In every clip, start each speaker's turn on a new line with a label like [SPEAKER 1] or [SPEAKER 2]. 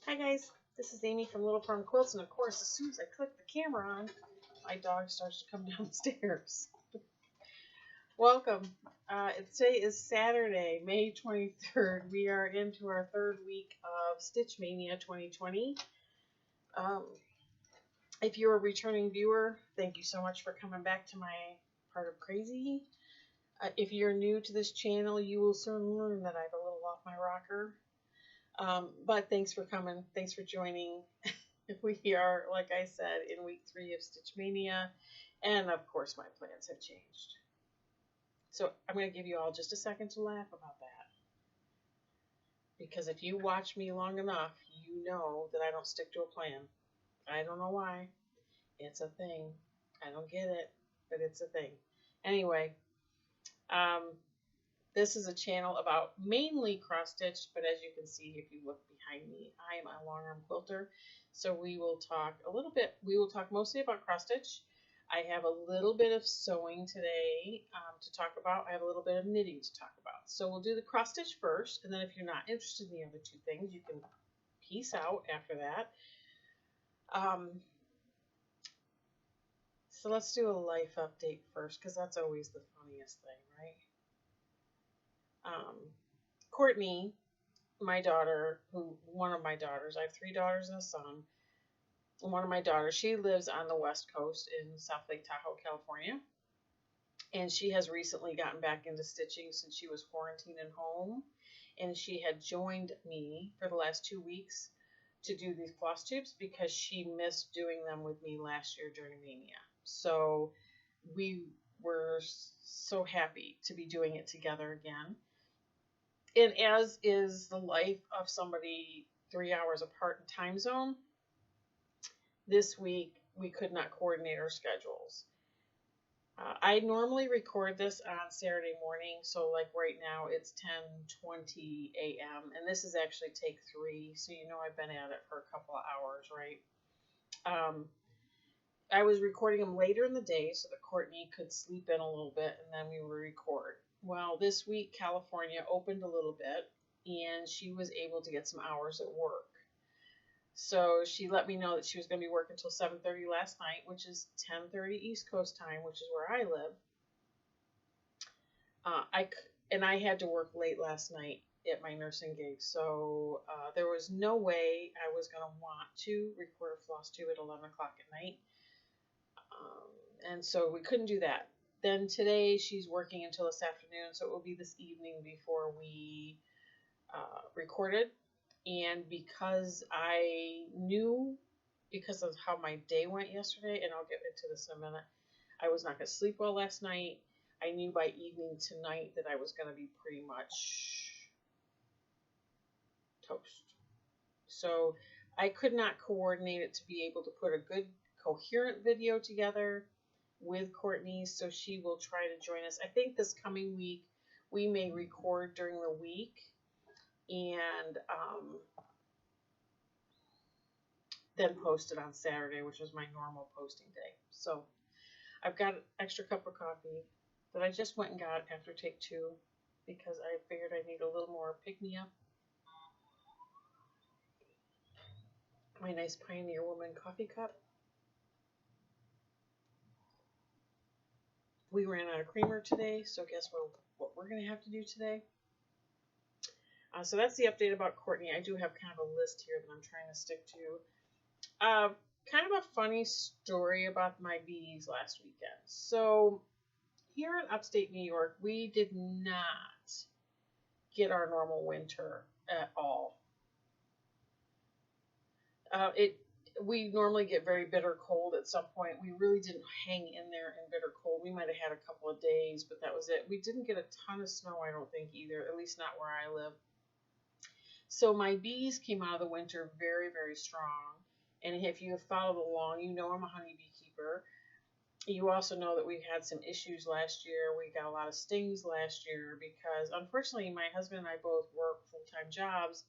[SPEAKER 1] Hi guys, this is Amy from Little Farm Quilts, and of course, as soon as I click the camera on, my dog starts to come downstairs. Welcome. Today is Saturday, May 23rd. We are into our third week of Stitch Mania 2020. If you're a returning viewer, thank you so much for coming back to my part of crazy. If you're new to this channel, you will soon learn that I'm a little off my rocker. But thanks for coming. Thanks for joining. We are, like I said, in week 3 of Stitch Mania. And of course, my plans have changed. So I'm going to give you all just a second to laugh about that. Because if you watch me long enough, you know that I don't stick to a plan. I don't know why. It's a thing. I don't get it, but it's a thing. Anyway, this is a channel about mainly cross-stitch, but as you can see, if you look behind me, I am a long-arm quilter. So we will talk mostly about cross-stitch. I have a little bit of sewing today to talk about. I have a little bit of knitting to talk about. So we'll do the cross-stitch first, and then if you're not interested in the other two things, you can peace out after that. So let's do a life update first, because that's always the funniest thing, right? Courtney, my daughter, one of my daughters, I have 3 daughters and a son. One of my daughters, she lives on the West Coast in South Lake Tahoe, California. And she has recently gotten back into stitching since she was quarantined at home. And she had joined me for the last 2 weeks to do these Flosstubes because she missed doing them with me last year during Mania. So we were so happy to be doing it together again. And as is the life of somebody 3 hours apart in time zone, this week we could not coordinate our schedules. I normally record this on Saturday morning, so like right now it's 10:20 a.m. and this is actually take 3, so you know I've been at it for a couple of hours, right? I was recording them later in the day so that Courtney could sleep in a little bit and then we would record. Well, this week California opened a little bit and she was able to get some hours at work. So she let me know that she was going to be working until 7:30 last night, which is 10:30 East Coast time, which is where I live. I had to work late last night at my nursing gig, so there was no way I was going to want to record a Flosstube at 11 o'clock at night. And so we couldn't do that. Then today she's working until this afternoon, so it will be this evening before we recorded. And because I knew, because of how my day went yesterday, and I'll get into this in a minute, I was not going to sleep well last night. I knew by evening tonight that I was going to be pretty much toast. So I could not coordinate it to be able to put a good coherent video together with Courtney, so she will try to join us. I think this coming week we may record during the week and then post it on Saturday, which is my normal posting day. So I've got an extra cup of coffee that I just went and got after take 2 because I figured I need a little more pick-me-up. My nice Pioneer Woman coffee cup. We ran out of creamer today, so guess what we're going to have to do today? So that's the update about Courtney. I do have kind of a list here that I'm trying to stick to. Kind of a funny story about my bees last weekend. So here in upstate New York, we did not get our normal winter at all. We normally get very bitter cold at some point. We really didn't hang in there in bitter cold. We might have had a couple of days, but that was it. We didn't get a ton of snow, I don't think, either, at least not where I live. So my bees came out of the winter very, very strong. And if you have followed along, you know I'm a honeybee keeper. You also know that we had some issues last year. We got a lot of stings last year because, unfortunately, my husband and I both work full-time jobs.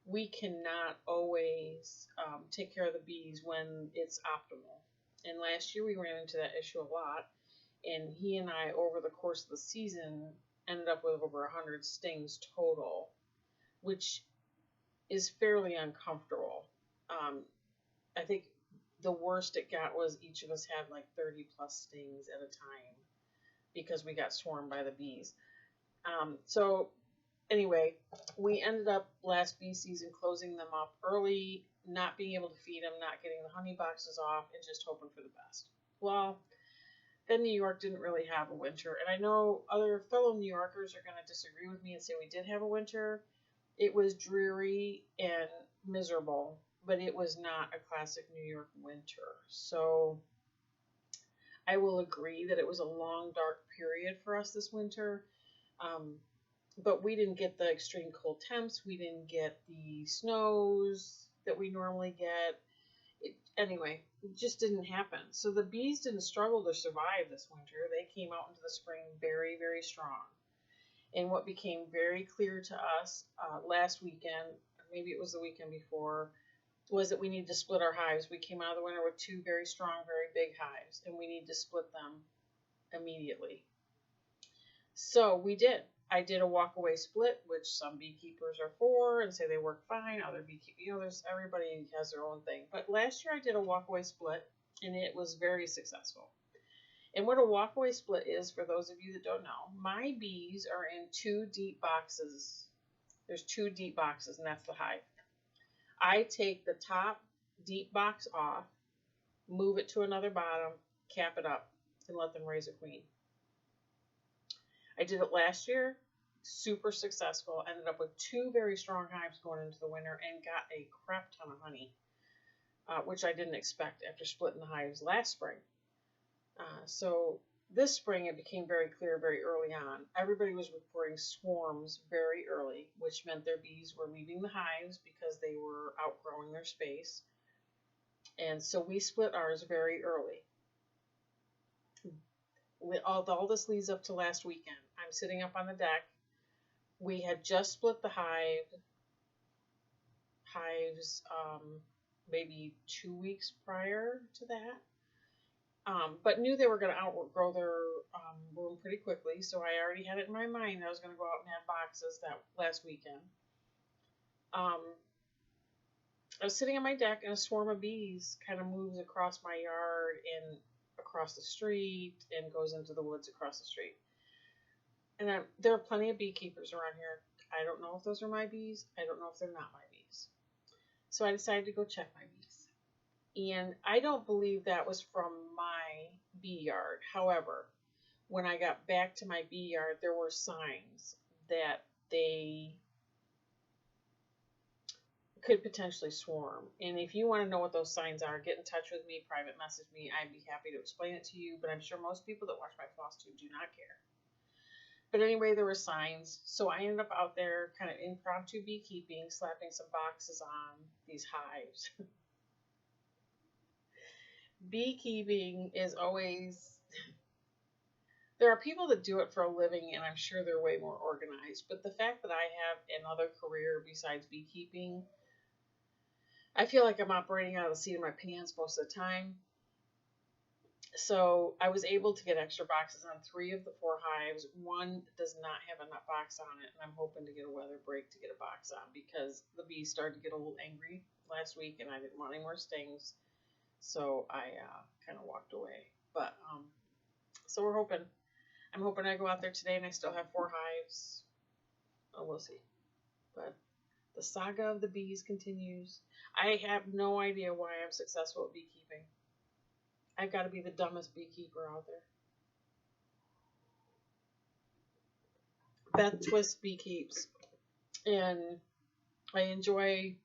[SPEAKER 1] We cannot always take care of the bees when it's optimal. And last year we ran into that issue a lot. And he and I, over the course of the season, ended up with over 100 stings total, which is fairly uncomfortable. I think the worst it got was each of us had like 30 plus stings at a time because we got swarmed by the bees. So anyway, we ended up last bee season closing them up early, not being able to feed them, not getting the honey boxes off, and just hoping for the best. Well, then New York didn't really have a winter, and I know other fellow New Yorkers are going to disagree with me and say we did have a winter. It was dreary and miserable, but it was not a classic New York winter. So I will agree that it was a long, dark period for us this winter. But we didn't get the extreme cold temps. We didn't get the snows that we normally get. Anyway, it just didn't happen. So the bees didn't struggle to survive this winter. They came out into the spring very, very strong. And what became very clear to us last weekend, maybe it was the weekend before, was that we need to split our hives. We came out of the winter with 2 very strong, very big hives, and we need to split them immediately. So we did. I did a walkaway split, which some beekeepers are for and say they work fine. Other beekeepers, everybody has their own thing. But last year I did a walkaway split, and it was very successful. And what a walkaway split is, for those of you that don't know, my bees are in 2 deep boxes. There's 2 deep boxes, and that's the hive. I take the top deep box off, move it to another bottom, cap it up, and let them raise a queen. I did it last year, super successful, ended up with 2 very strong hives going into the winter and got a crap ton of honey, which I didn't expect after splitting the hives last spring. So this spring it became very clear very early on. Everybody was reporting swarms very early, which meant their bees were leaving the hives because they were outgrowing their space. And so we split ours very early. All this leads up to last weekend. I'm sitting up on the deck. We had just split the hives maybe 2 weeks prior to that, but knew they were going to outgrow their room pretty quickly, so I already had it in my mind I was going to go out and have boxes that last weekend. I was sitting on my deck, and a swarm of bees kind of moves across my yard and across the street and goes into the woods across the street. And there are plenty of beekeepers around here. I don't know if those are my bees. I don't know if they're not my bees. So I decided to go check my bees. And I don't believe that was from my bee yard. However, when I got back to my bee yard, there were signs that they could potentially swarm. And if you want to know what those signs are, get in touch with me, private message me. I'd be happy to explain it to you, but I'm sure most people that watch my Flosstube do not care. But anyway, there were signs. So I ended up out there kind of impromptu beekeeping, slapping some boxes on these hives. Beekeeping is always... There are people that do it for a living, and I'm sure they're way more organized. But the fact that I have another career besides beekeeping, I feel like I'm operating out of the seat of my pants most of the time. So I was able to get extra boxes on 3 of the 4 hives. One does not have a nut box on it, and I'm hoping to get a weather break to get a box on because the bees started to get a little angry last week, and I didn't want any more stings. So I kind of walked away. But so we're hoping. I'm hoping I go out there today and I still have 4 hives. Oh, we'll see. But the saga of the bees continues. I have no idea why I'm successful at beekeeping. I've got to be the dumbest beekeeper out there. Beth Twist beekeeps, and I enjoy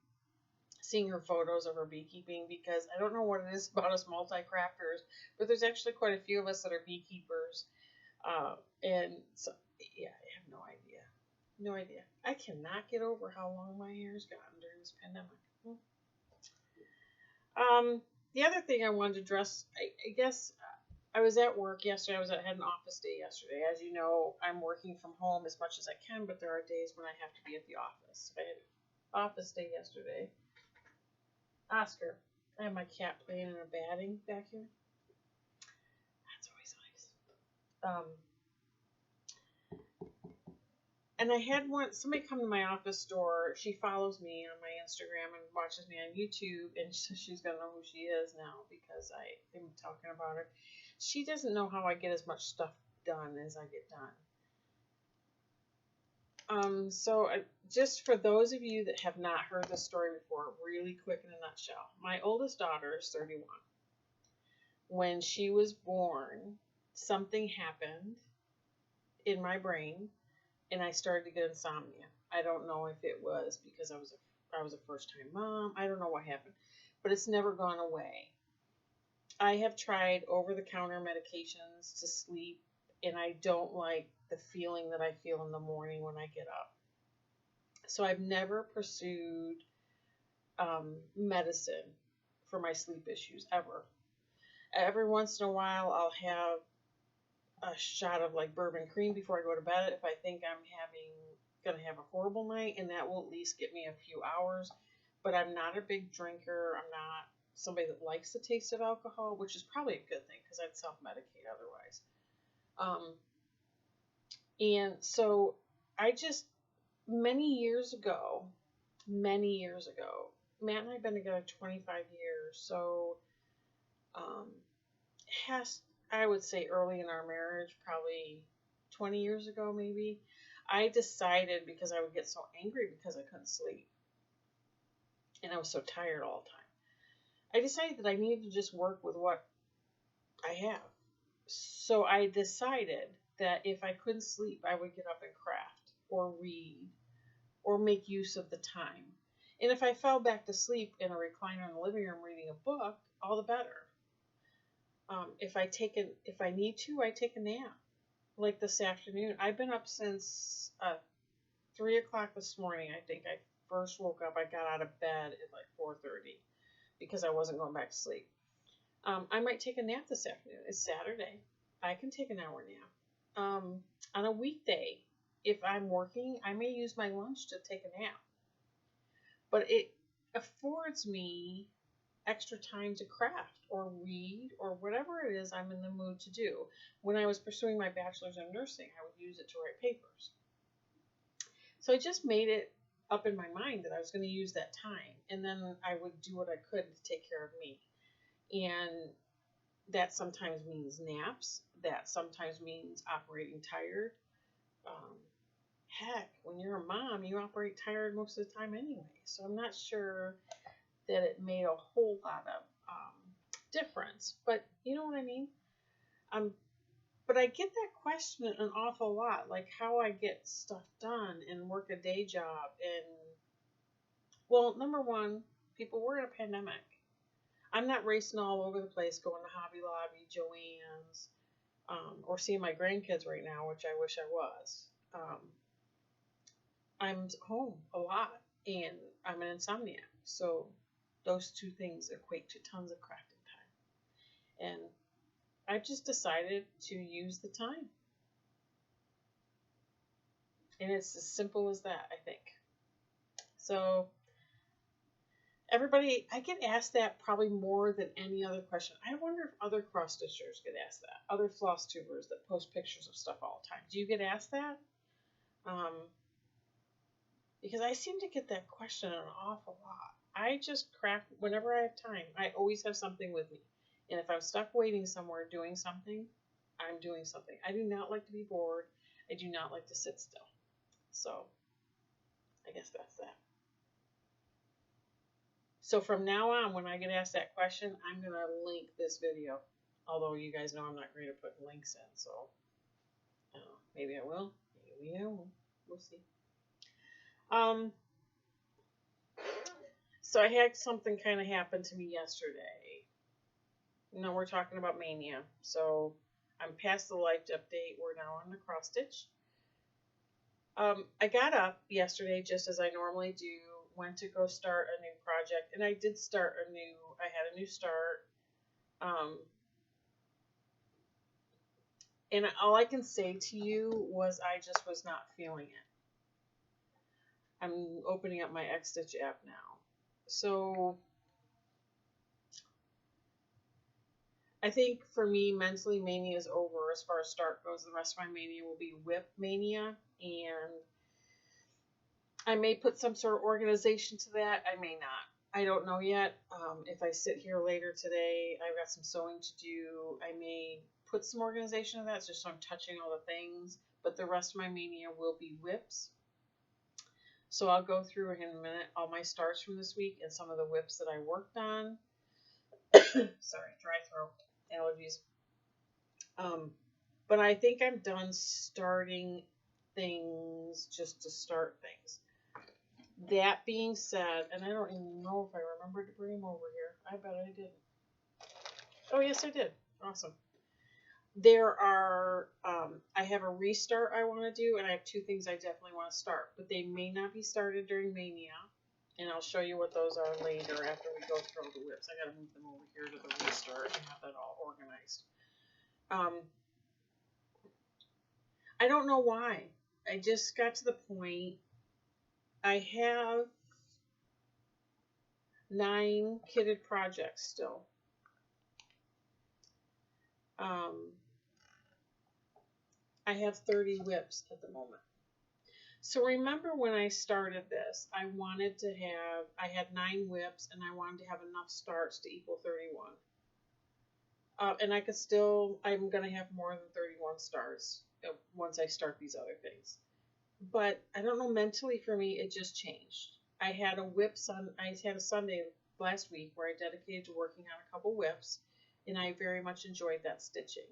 [SPEAKER 1] seeing her photos of her beekeeping because I don't know what it is about us multi-crafters, but there's actually quite a few of us that are beekeepers. And so, yeah, I have no idea. No idea. I cannot get over how long my hair's gotten during this pandemic. The other thing I wanted to address, I guess I was at work yesterday. I had an office day yesterday. As you know, I'm working from home as much as I can, but there are days when I have to be at the office. I had an office day yesterday. Oscar, I have my cat playing in a batting back here. That's always nice. And I had somebody come to my office door. She follows me on my Instagram and watches me on YouTube, and so she's gonna know who she is now because I am talking about her. She doesn't know how I get as much stuff done as I get done. Just for those of you that have not heard the story before, really quick in a nutshell. My oldest daughter is 31. When she was born, something happened in my brain, and I started to get insomnia. I don't know if it was because I was a first-time mom. I don't know what happened, but it's never gone away. I have tried over-the-counter medications to sleep, and I don't like the feeling that I feel in the morning when I get up. So I've never pursued medicine for my sleep issues, ever. Every once in a while, I'll have a shot of like bourbon cream before I go to bed if I think I'm gonna have a horrible night, and that will at least get me a few hours. But I'm not a big drinker. I'm not somebody that likes the taste of alcohol, which is probably a good thing because I'd self-medicate otherwise. And so I just many years ago, Matt and I have been together 25 years, so I would say early in our marriage, probably 20 years ago maybe, I decided, because I would get so angry because I couldn't sleep and I was so tired all the time, I decided that I needed to just work with what I have. So I decided that if I couldn't sleep, I would get up and craft or read or make use of the time. And if I fell back to sleep in a recliner in the living room reading a book, all the better. If I need to, I take a nap. Like this afternoon, I've been up since 3 o'clock this morning. I think I first woke up. I got out of bed at like 4:30 because I wasn't going back to sleep. I might take a nap this afternoon. It's Saturday. I can take an hour nap. On a weekday, if I'm working, I may use my lunch to take a nap. But it affords me extra time to craft or read or whatever it is I'm in the mood to do. When I was pursuing my bachelor's in nursing, I would use it to write papers. So I just made it up in my mind that I was going to use that time, and then I would do what I could to take care of me. And that sometimes means naps. That sometimes means operating tired. Heck, when you're a mom, you operate tired most of the time anyway. So I'm not sure that it made a whole lot of difference. But you know what I mean? But I get that question an awful lot, like how I get stuff done and work a day job. And, well, number one, people, we're in a pandemic. I'm not racing all over the place going to Hobby Lobby, Joann's, or seeing my grandkids right now, which I wish I was. I'm home a lot, and I'm an insomniac. So those two things equate to tons of crafting time. And I've just decided to use the time. And it's as simple as that, I think. So everybody, I get asked that probably more than any other question. I wonder if other cross stitchers get asked that. Other floss tubers that post pictures of stuff all the time. Do you get asked that? Because I seem to get that question an awful lot. I just craft whenever I have time. I always have something with me. And if I'm stuck waiting somewhere doing something, I'm doing something. I do not like to be bored. I do not like to sit still. So I guess that's that. So from now on, when I get asked that question, I'm going to link this video. Although you guys know I'm not great at putting links in. So maybe I will. Maybe I won't. We'll see. So I had something kind of happen to me yesterday. We're talking about Mania. So I'm past the life update. We're now on the cross stitch. I got up yesterday just as I normally do. Went to go start a new project, and I did start I had a new start. And all I can say to you was I just was not feeling it. I'm opening up my Xstitch app now. So I think for me, mentally, Mania is over as far as start goes. The rest of my Mania will be Whip Mania. And I may put some sort of organization to that. I may not. I don't know yet. If I sit here later today, I've got some sewing to do. I may put some organization to that just so I'm touching all the things. But the rest of my mania will be whips. So I'll go through in a minute all my starts from this week and some of the whips that I worked on. Sorry, dry throat, allergies. But I think I'm done starting things just to start things. That being said, and I don't even know if I remembered to bring him over here. I bet I didn't. Oh, yes, I did. Awesome. There are, I have a restart I want to do, and I have two things I definitely want to start, but they may not be started during Mania, and I'll show you what those are later after we go through the whips. I got to move them over here to the restart and have that all organized. I don't know why. I just got to the point. I have 9 kitted projects still. I have 30 whips at the moment. So remember when I started this, I had 9 whips and I wanted to have enough starts to equal 31. And I'm going to have more than 31 starts once I start these other things. But I don't know, mentally for me, it just changed. I had a Sunday last week where I dedicated to working on a couple whips, and I very much enjoyed that stitching.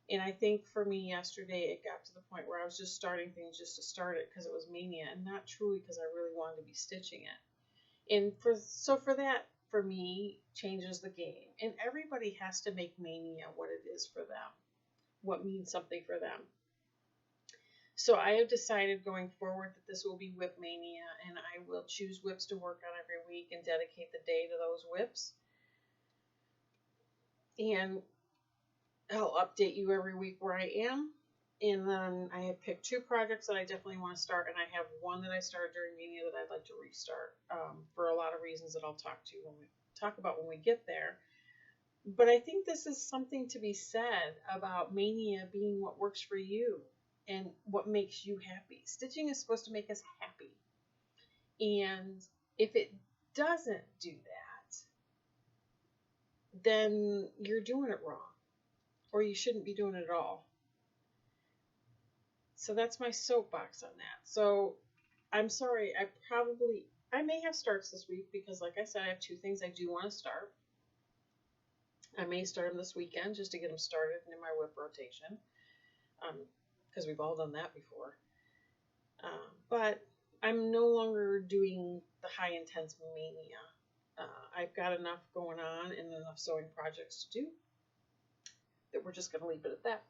[SPEAKER 1] And I think for me yesterday, it got to the point where I was just starting things just to start it because it was Mania, and not truly because I really wanted to be stitching it. And for that, for me, changes the game. And everybody has to make Mania what it is for them, what means something for them. So I have decided going forward that this will be Whip Mania, and I will choose whips to work on every week and dedicate the day to those whips. And I'll update you every week where I am. And then I have picked 2 projects that I definitely want to start, and I have one that I started during Mania that I'd like to restart for a lot of reasons that I'll talk about when we get there. But I think this is something to be said about Mania being what works for you and what makes you happy. Stitching is supposed to make us happy. And if it doesn't do that, then you're doing it wrong. Or you shouldn't be doing it at all. So that's my soapbox on that. So I'm sorry, I may have starts this week because, like I said, I have 2 things I do want to start. I may start them this weekend just to get them started in my whip rotation, because we've all done that before. But I'm no longer doing the high intense Mania. I've got enough going on and enough sewing projects to do that we're just going to leave it at that.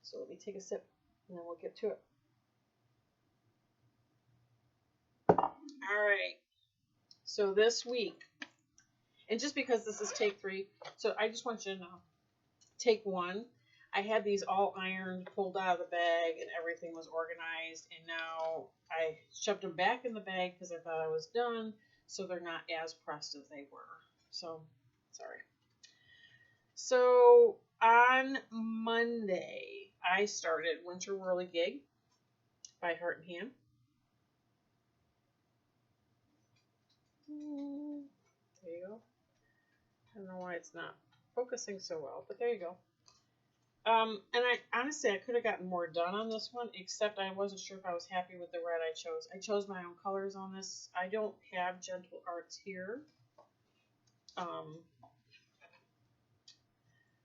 [SPEAKER 1] So let me take a sip and then we'll get to it. All right. So this week, and just because this is take 3, so I just want you to know, take 1, I had these all ironed, pulled out of the bag, and everything was organized, and now I shoved them back in the bag because I thought I was done, so they're not as pressed as they were. So, sorry. So, on Monday, I started Winter Whirligig by Heart and Hand. There you go. I don't know why it's not focusing so well, but there you go. And I could have gotten more done on this one, except I wasn't sure if I was happy with the red I chose. I chose my own colors on this. I don't have Gentle Arts here.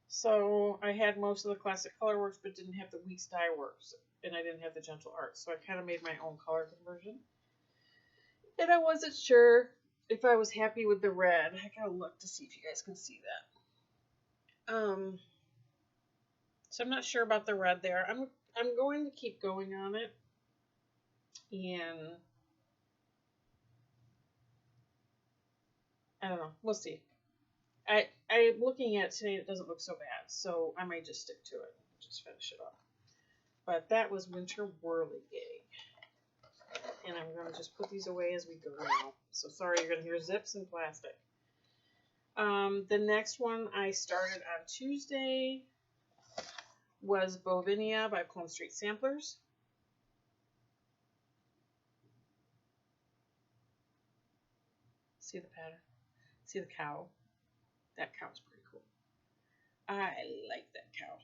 [SPEAKER 1] So I had most of the Classic Colorworks, but didn't have the Weeks Dye Works, and I didn't have the Gentle Arts, so I kind of made my own color conversion. And I wasn't sure if I was happy with the red. I gotta look to see if you guys can see that. So I'm not sure about the red there. I'm going to keep going on it, and I don't know. We'll see. I'm looking at it today. It doesn't look so bad, so I might just stick to it and just finish it up. But that was Winter Whirligig, and I'm going to just put these away as we go now. So sorry, you're going to hear zips and plastic. The next one I started on Tuesday was Bovinia by Plum Street Samplers. See the pattern? See the cow? That cow's pretty cool. I like that cow.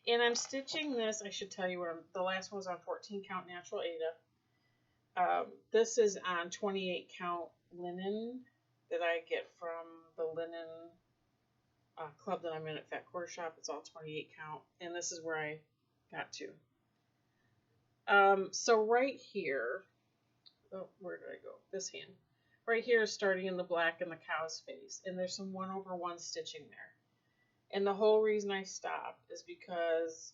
[SPEAKER 1] And I'm stitching this. I should tell you where the last one was on 14 count natural Aida. This is on 28 count linen that I get from the linen club that I'm in at Fat Quarter Shop. It's all 28 count, and this is where I got to. So right here, oh, where did I go? This hand. Right here is starting in the black in the cow's face, and there's some 1/1 stitching there. And the whole reason I stopped is because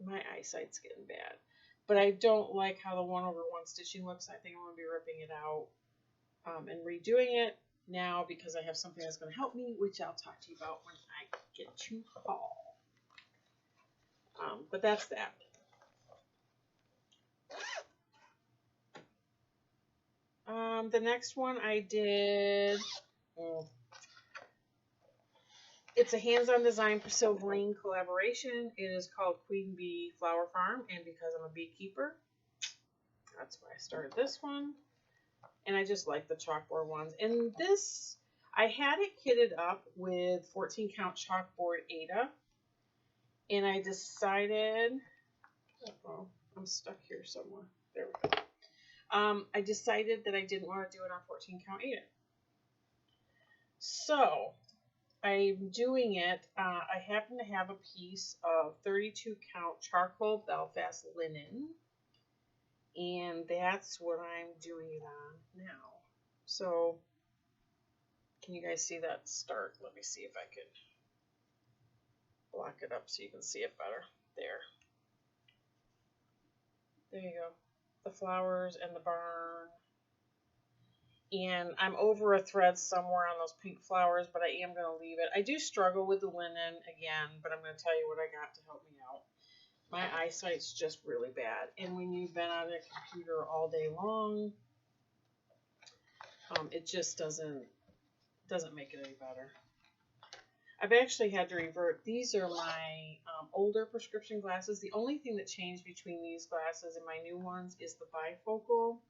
[SPEAKER 1] my eyesight's getting bad. But I don't like how the 1/1 stitching looks. I think I'm going to be ripping it out and redoing it now because I have something that's going to help me, which I'll talk to you about when I get to fall. But that's that. The next one I did, it's a hands-on design for Sylvain collaboration. It is called Queen Bee Flower Farm, and because I'm a beekeeper, that's why I started this one. And I just like the chalkboard ones. And this, I had it kitted up with 14 count chalkboard Aida, and I decided, oh, I'm stuck here somewhere. There we go. I decided that I didn't want to do it on 14 count Aida. So I'm doing it. I happen to have a piece of 32 count charcoal Belfast linen, and that's what I'm doing it on now. So can you guys see that start? Let me see if I can block it up so you can see it better. There you go. The flowers and the barn. And I'm over a thread somewhere on those pink flowers, but I am going to leave it. I do struggle with the linen again, but I'm going to tell you what I got to help me out. My eyesight's just really bad. And when you've been on a computer all day long, it just doesn't make it any better. I've actually had to revert. These are my older prescription glasses. The only thing that changed between these glasses and my new ones is the bifocal.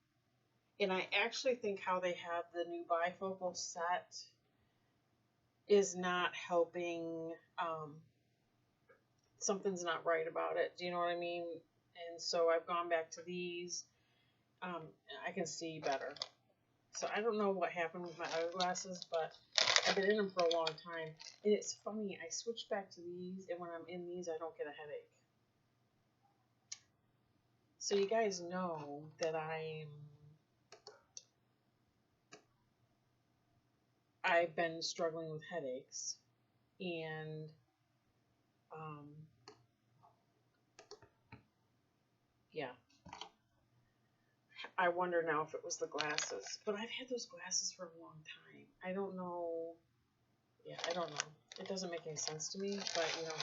[SPEAKER 1] And I actually think how they have the new bifocal set is not helping. Something's not right about it. Do you know what I mean? And so I've gone back to these. I can see better. So I don't know what happened with my other glasses, but I've been in them for a long time. And it's funny, I switched back to these, and when I'm in these, I don't get a headache. So you guys know that I've been struggling with headaches, and yeah. I wonder now if it was the glasses, but I've had those glasses for a long time. I don't know. Yeah, I don't know. It doesn't make any sense to me, but you know,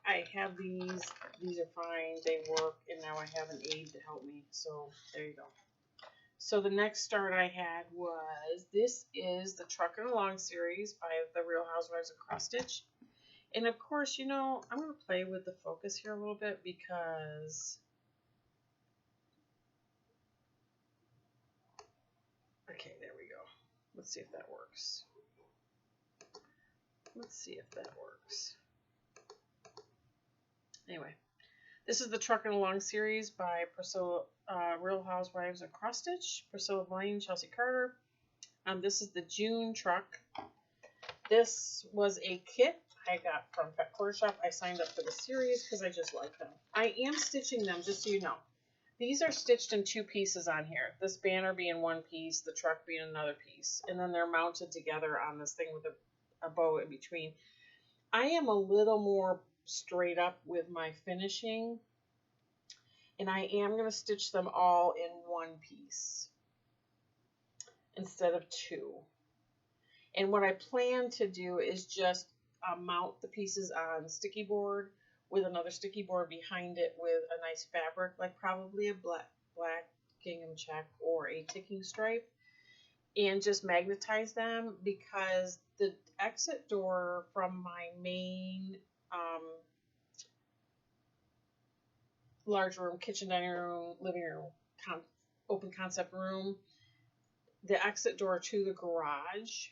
[SPEAKER 1] I have these. These are fine. They work, and now I have an aid to help me. So there you go. So the next start I had was, this is the Truckin' Along series by the Real Housewives of Cross Stitch. And of course, you know, I'm going to play with the focus here a little bit because, okay, there we go. Let's see if that works. Let's see if that works. Anyway, this is the Truckin' Along series by Priscilla, Real Housewives of Cross Stitch, Priscilla Blaine, Chelsea Carter. This is the June truck. This was a kit I got from Fat Quarter Shop. I signed up for the series because I just like them. I am stitching them, just so you know. These are stitched in 2 pieces on here. This banner being 1 piece, the truck being another piece. And then they're mounted together on this thing with a bow in between. I am a little more straight up with my finishing. And I am going to stitch them all in 1 piece instead of 2. And what I plan to do is just mount the pieces on sticky board with another sticky board behind it with a nice fabric, like probably a black gingham check or a ticking stripe, and just magnetize them, because the exit door from my main large room, kitchen, dining room, living room, open concept room. The exit door to the garage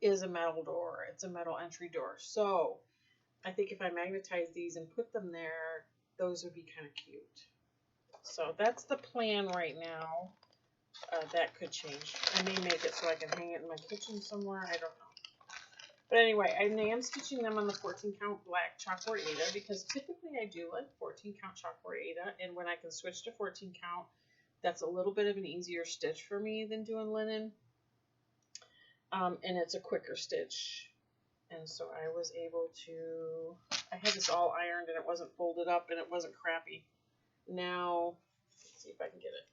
[SPEAKER 1] is a metal door. It's a metal entry door. So I think if I magnetize these and put them there, those would be kind of cute. So that's the plan right now. That could change. I may make it so I can hang it in my kitchen somewhere. I don't know. But anyway, I am stitching them on the 14 count black chalkboard Aida because typically I do like 14 count chalkboard Aida, and when I can switch to 14 count, that's a little bit of an easier stitch for me than doing linen. And it's a quicker stitch. And so I was able to, I had this all ironed and it wasn't folded up and it wasn't crappy. Now, let's see if I can get it.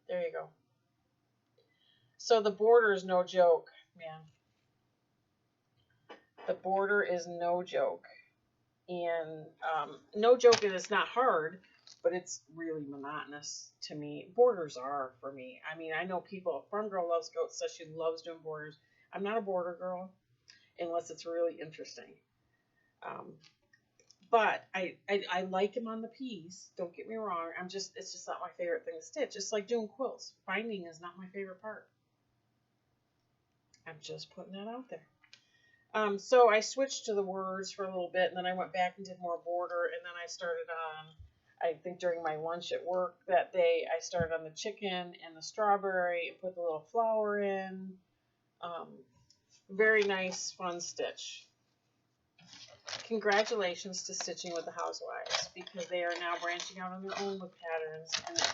[SPEAKER 1] There you go. So the border is no joke, man. The border is no joke. And no joke, and it's not hard, but it's really monotonous to me. Borders are for me. I mean, I know people, Farm Girl Loves Goats says she loves doing borders. I'm not a border girl unless it's really interesting. But I like them on the piece. Don't get me wrong. It's just not my favorite thing to stitch. It's like doing quilts. Binding is not my favorite part. I'm just putting that out there. So I switched to the words for a little bit, and then I went back and did more border, and then I started on, I think during my lunch at work that day, I started on the chicken and the strawberry and put the little flower in. Very nice, fun stitch. Congratulations to Stitching with the Housewives, because they are now branching out on their own with patterns.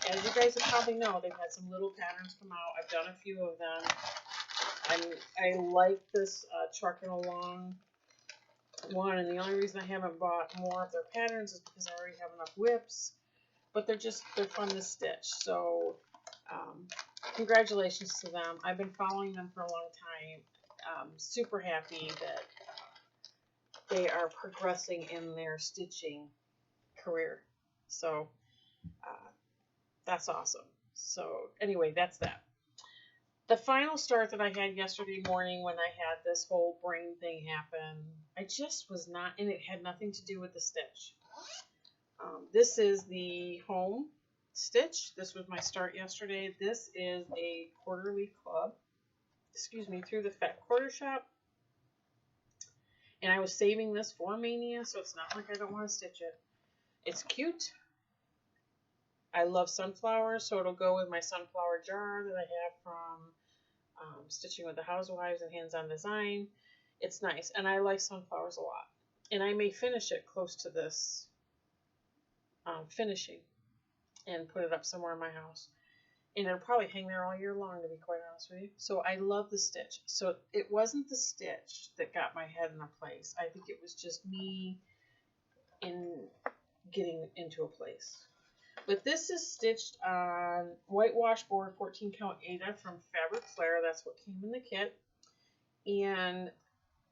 [SPEAKER 1] And as you guys probably know, they've had some little patterns come out. I've done a few of them. I like this trucking along one, and the only reason I haven't bought more of their patterns is because I already have enough whips. But they're fun to stitch. So congratulations to them. I've been following them for a long time. Super happy that they are progressing in their stitching career. So that's awesome. So anyway, that's that. The final start that I had yesterday morning when I had this whole brain thing happen, I just was not, and it had nothing to do with the stitch. This is the home stitch. This was my start yesterday. This is a quarterly club, through the Fat Quarter Shop. And I was saving this for Mania, so it's not like I don't want to stitch it. It's cute. I love sunflowers, so it'll go with my sunflower jar that I have from Stitching with the Housewives and Hands On Design. It's nice, and I like sunflowers a lot. And I may finish it close to this finishing and put it up somewhere in my house. And it'll probably hang there all year long, to be quite honest with you. So I love the stitch. So it wasn't the stitch that got my head in a place. I think it was just me in getting into a place. But this is stitched on whitewash board 14 count Aida from Fabric Flair. That's what came in the kit. And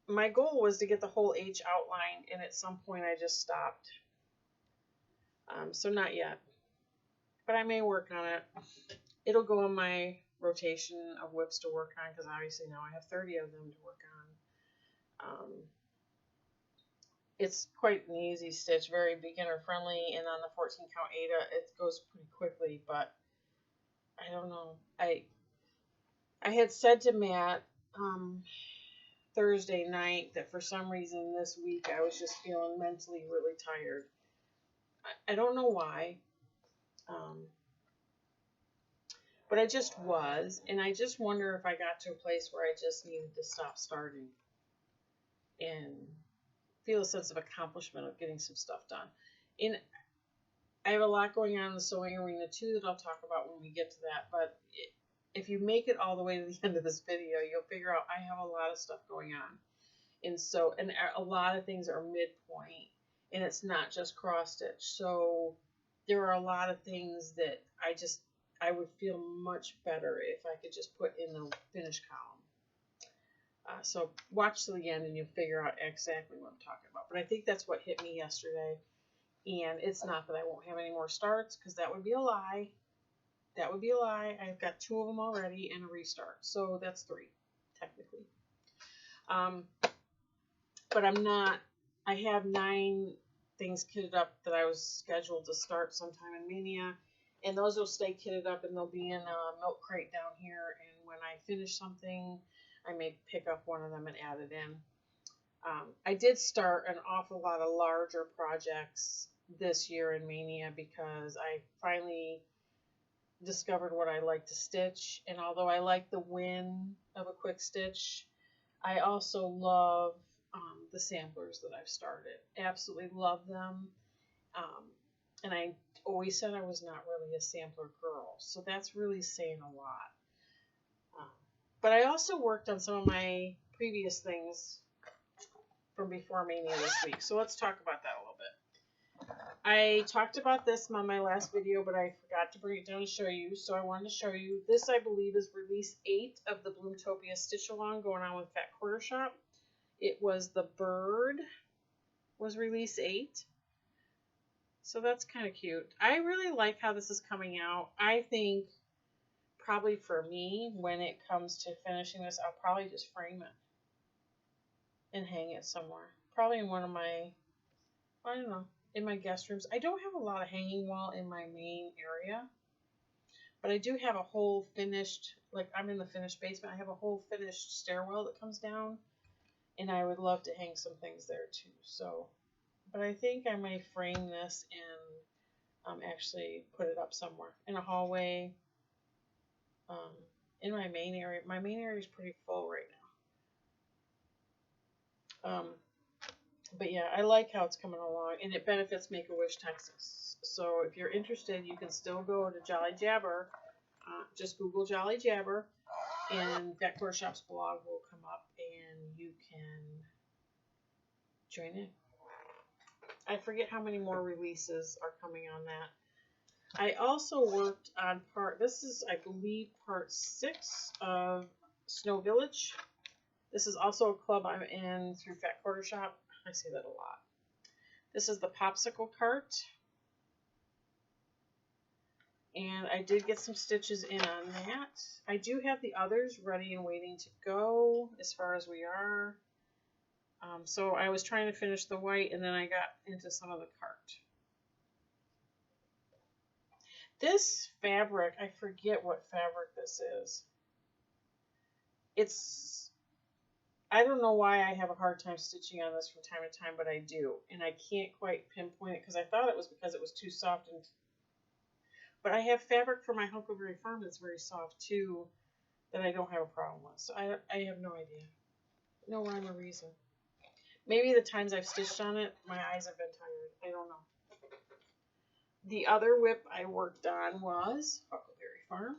[SPEAKER 1] my goal was to get the whole H outlined, and at some point I just stopped. So not yet. But I may work on it. It'll go on my rotation of whips to work on, because obviously now I have 30 of them to work on. It's quite an easy stitch, very beginner friendly, and on the 14 count Aida it goes pretty quickly, but I don't know. I had said to Matt Thursday night that for some reason this week I was just feeling mentally really tired. I don't know why. But I just was, and I just wonder if I got to a place where I just needed to stop starting and feel a sense of accomplishment of getting some stuff done. And I have a lot going on in the sewing arena too that I'll talk about when we get to that, but if you make it all the way to the end of this video, you'll figure out I have a lot of stuff going on. And a lot of things are midpoint, and it's not just cross stitch. So there are a lot of things that I would feel much better if I could just put in the finish column. So watch to the end and you'll figure out exactly what I'm talking about. But I think that's what hit me yesterday. And it's not that I won't have any more starts, because that would be a lie. That would be a lie. I've got 2 of them already and a restart. So that's 3, technically. But I'm not, I have 9 things kitted up that I was scheduled to start sometime in Mania. And those will stay kitted up, and they'll be in a milk crate down here. And when I finish something, I may pick up one of them and add it in. I did start an awful lot of larger projects this year in Mania because I finally discovered what I like to stitch. And although I like the win of a quick stitch, I also love the samplers that I've started. Absolutely love them. And I always said I was not really a sampler girl, so that's really saying a lot. But I also worked on some of my previous things from before Mania this week, so let's talk about that a little bit. I talked about this on my last video, but I forgot to bring it down to show you, so I wanted to show you. This, I believe, is release 8 of the Bloomtopia Stitch Along going on with Fat Quarter Shop. It was the bird, was release 8. So that's kind of cute. I really like how this is coming out. I think probably for me, when it comes to finishing this, I'll probably just frame it and hang it somewhere. Probably in one of my, I don't know, in my guest rooms. I don't have a lot of hanging wall in my main area, but I do have a whole finished, like I'm in the finished basement, I have a whole finished stairwell that comes down, and I would love to hang some things there too. So, but I think I may frame this and actually put it up somewhere in a hallway. In my main area. My main area is pretty full right now. But yeah, I like how it's coming along, and it benefits Make-A-Wish Texas. So if you're interested, you can still go to Jolly Jabber. Just Google Jolly Jabber, and Fat Quarter Shop's blog will come up, and you can join in. I forget how many more releases are coming on that. I also worked on this is, I believe, part 6 of Snow Village. This is also a club I'm in through Fat Quarter Shop. I say that a lot. This is the popsicle cart. And I did get some stitches in on that. I do have the others ready and waiting to go as far as we are. So I was trying to finish the white, and then I got into some of the cart. This fabric, I forget what fabric this is. I don't know why I have a hard time stitching on this from time to time, but I do. And I can't quite pinpoint it because I thought it was because it was too soft. But I have fabric for my Huckleberry Farm that's very soft too that I don't have a problem with. So I have no idea. No rhyme or reason. Maybe the times I've stitched on it, my eyes have been tired. I don't know. The other whip I worked on was Huckleberry Farm.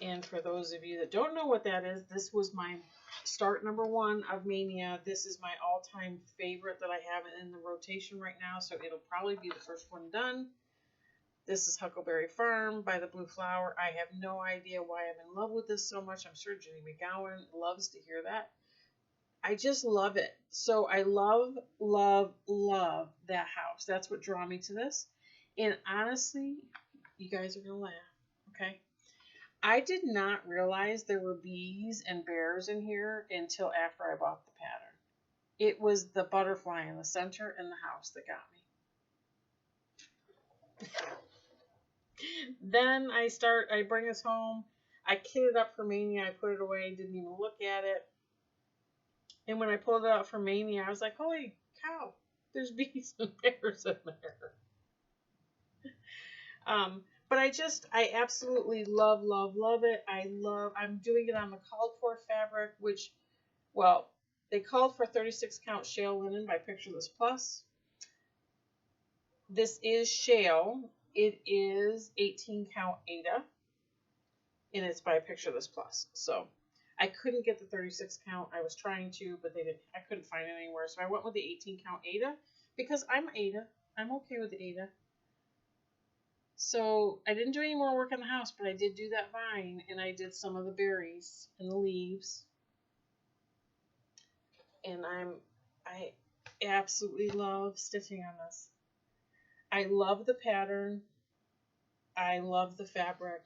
[SPEAKER 1] And for those of you that don't know what that is, this was my start number 1 of Mania. This is my all-time favorite that I have in the rotation right now, so it'll probably be the first one done. This is Huckleberry Farm by the Blue Flower. I have no idea why I'm in love with this so much. I'm sure Jenny McGowan loves to hear that. I just love it. So I love, love, love that house. That's what drew me to this. And honestly, you guys are going to laugh, okay? I did not realize there were bees and bears in here until after I bought the pattern. It was the butterfly in the center and the house that got me. Then I bring this home. I kit it up for Mania. I put it away, didn't even look at it. And when I pulled it out for Mania, I was like, holy cow, there's bees and bears in there. But I absolutely love, love, love it. I'm doing it on the called for fabric, which, well, they called for 36 count shale linen by Picture This Plus. This is shale. It is 18 count Ada, and it's by Picture This Plus. So I couldn't get the 36 count. I was trying to, but I couldn't find it anywhere. So I went with the 18 count Ada because I'm Ada. I'm okay with the Ada. So I didn't do any more work on the house, but I did do that vine, and I did some of the berries and the leaves. And I absolutely love stitching on this. I love the pattern. I love the fabric.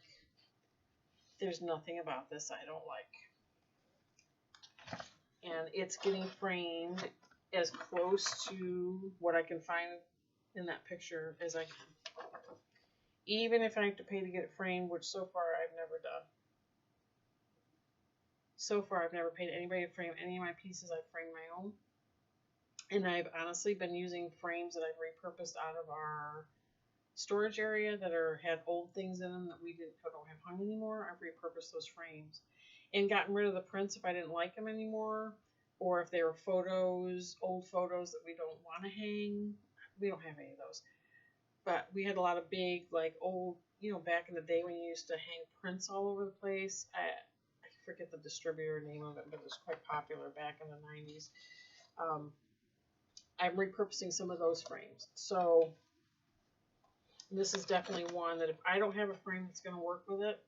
[SPEAKER 1] There's nothing about this I don't like. And it's getting framed as close to what I can find in that picture as I can. Even if I have to pay to get it framed, which so far I've never done. So far I've never paid anybody to frame any of my pieces. I've framed my own. And I've honestly been using frames that I've repurposed out of our storage area that had old things in them that we don't have hung anymore. I've repurposed those frames and gotten rid of the prints if I didn't like them anymore, or if they were photos, old photos that we don't want to hang. We don't have any of those. But we had a lot of big, like old, back in the day when you used to hang prints all over the place. I forget the distributor name of it, but it was quite popular back in the 90s. I'm repurposing some of those frames. So this is definitely one that if I don't have a frame that's going to work with it,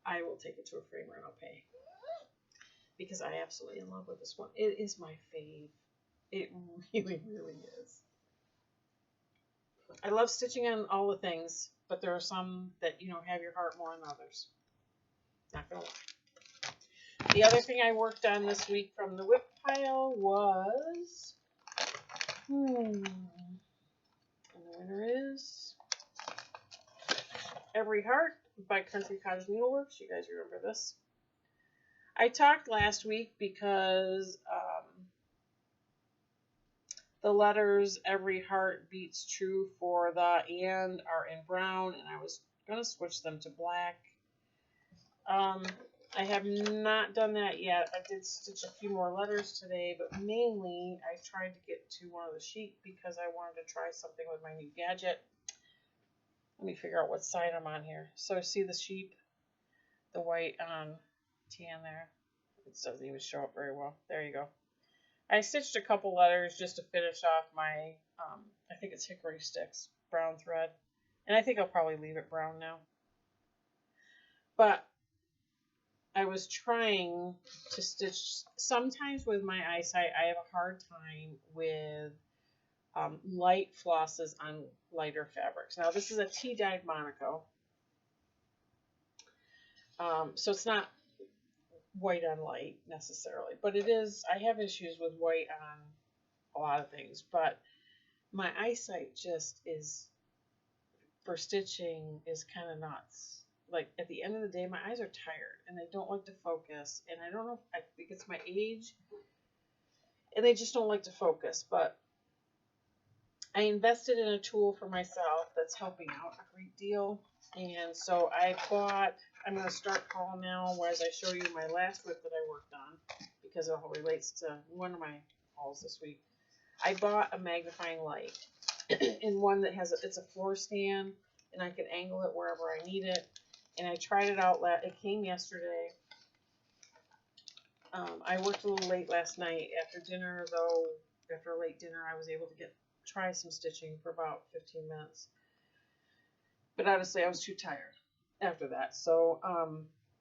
[SPEAKER 1] I will take it to a framer and I'll pay. Because I absolutely in love with this one. It is my fave. It really, really is. I love stitching on all the things, but there are some that, have your heart more than others. Not going to lie. The other thing I worked on this week from the whip pile was... And the winner is Every Heart by Country Cottage Needleworks. You guys remember this. I talked last week because the letters Every Heart Beats True for the and are in brown, and I was going to switch them to black. I have not done that yet. I did stitch a few more letters today, but mainly I tried to get to one of the sheep because I wanted to try something with my new gadget. Let me figure out what side I'm on here. So see the sheep? The white on tan there. It doesn't even show up very well. There you go. I stitched a couple letters just to finish off my, I think it's hickory sticks, brown thread. And I think I'll probably leave it brown now. But I was trying to stitch, sometimes with my eyesight, I have a hard time with light flosses on lighter fabrics. Now this is a tea-dyed Monaco. So it's not white on light necessarily, but it is, I have issues with white on a lot of things, but my eyesight just is, for stitching, is kind of nuts. Like at the end of the day, my eyes are tired and they don't like to focus, and I don't know if I think it's my age and they just don't like to focus. But I invested in a tool for myself that's helping out a great deal, and so I bought, I'm going to start haul now, whereas I show you my last whip that I worked on, because it all relates to one of my hauls this week. I bought a magnifying light, and one that has, it's a floor stand, and I can angle it wherever I need it. And I tried it out, it came yesterday. I worked a little late last night after dinner, though. After a late dinner, I was able to try some stitching for about 15 minutes. But honestly, I was too tired after that. So,